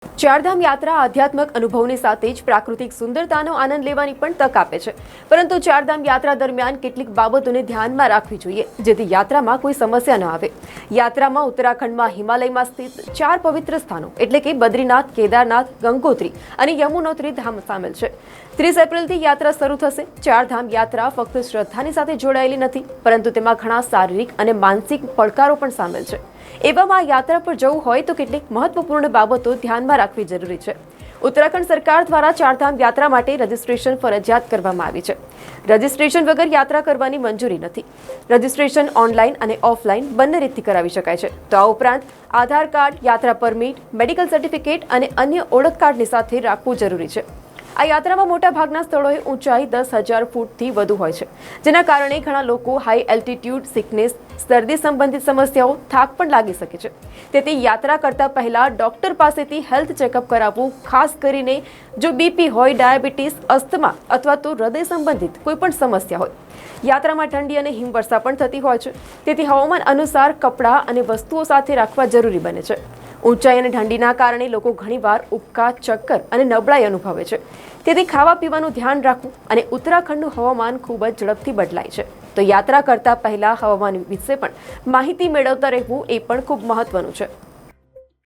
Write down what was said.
ચારધામ યાત્રા આધ્યાત્મિક અનુભવની સાથે જ પ્રાકૃતિક સુંદરતાનો આનંદ લેવાની પણ તક આપે છે, પરંતુ ચારધામ યાત્રા દરમિયાન કેટલીક બાબતોને ધ્યાનમાં રાખવી જોઈએ જેથી યાત્રામાં કોઈ સમસ્યા ન આવે. યાત્રામાં ઉત્તરાખંડમાં હિમાલયમાં સ્થિત 4 પવિત્ર સ્થાનો એટલે કે બદ્રીનાથ, કેદારનાથ, ગંગોત્રી અને યમુનોત્રી ધામ સામેલ છે. 30 એપ્રિલથી યાત્રા શરૂ થશે. ચારધામ યાત્રા ફક્ત શ્રદ્ધાની સાથે જોડાયેલી નથી, પરંતુ તેમાં ઘણા શારીરિક અને માનસિક પડકારો પણ સામેલ છે. એવામાં યાત્રા પર જવું હોય તો કેટલીક મહત્વપૂર્ણ બાબતો ધ્યાનમાં રાખવી જરૂરી છે. ઉત્તરાખંડ સરકાર દ્વારા ચારધામ યાત્રા માટે રજીસ્ટ્રેશન ફરજિયાત કરવામાં આવી છે. રજીસ્ટ્રેશન વગર યાત્રા કરવાની મંજૂરી નથી. રજીસ્ટ્રેશન ઓનલાઈન અને ઓફલાઈન બંને રીતથી કરાવી શકાય છે. તો આ ઉપરાંત આધાર કાર્ડ, યાત્રા પરમિટ, મેડિકલ સર્ટિફિકેટ અને અન્ય ઓળખ કાર્ડની સાથે રાખવું જરૂરી છે. આ યાત્રામાં મોટા ભાગના સ્થળોએ ઊંચાઈ 10,000 ફૂટથી વધુ હોય છે, જેના કારણે ઘણા લોકો હાઈ એલ્ટિટ્યુડ સિકનેસ, શરદી સંબંધિત સમસ્યાઓ, થાક પણ લાગી શકે છે. તેથી યાત્રા કરતા પહેલા ડોક્ટર પાસેથી હેલ્થ ચેકઅપ કરાવવું, ખાસ કરીને જો બીપી હોય, ડાયાબિટીસ, અસ્થમા અથવા તો હૃદય સંબંધિત કોઈ પણ સમસ્યા હોય. યાત્રામાં ઠંડી અને હિમવર્ષા પણ થતી હોય છે, તેથી હવામાન અનુસાર કપડાં અને વસ્તુઓ સાથે રાખવા જરૂરી બને છે. ઊંચાઈ અને ઠંડીના કારણે લોકો ઘણીવાર ઉબકા, ચક્કર અને નબળાઈ અનુભવે છે. તેથી ખાવા પીવાનું ધ્યાન રાખવું. અને ઉત્તરાખંડનું હવામાન ખૂબ જ ઝડપથી બદલાય છે, તો યાત્રા કરતા પહેલા હવામાન વિશે પણ માહિતી મેળવતા રહેવું એ પણ ખૂબ મહત્વનું છે.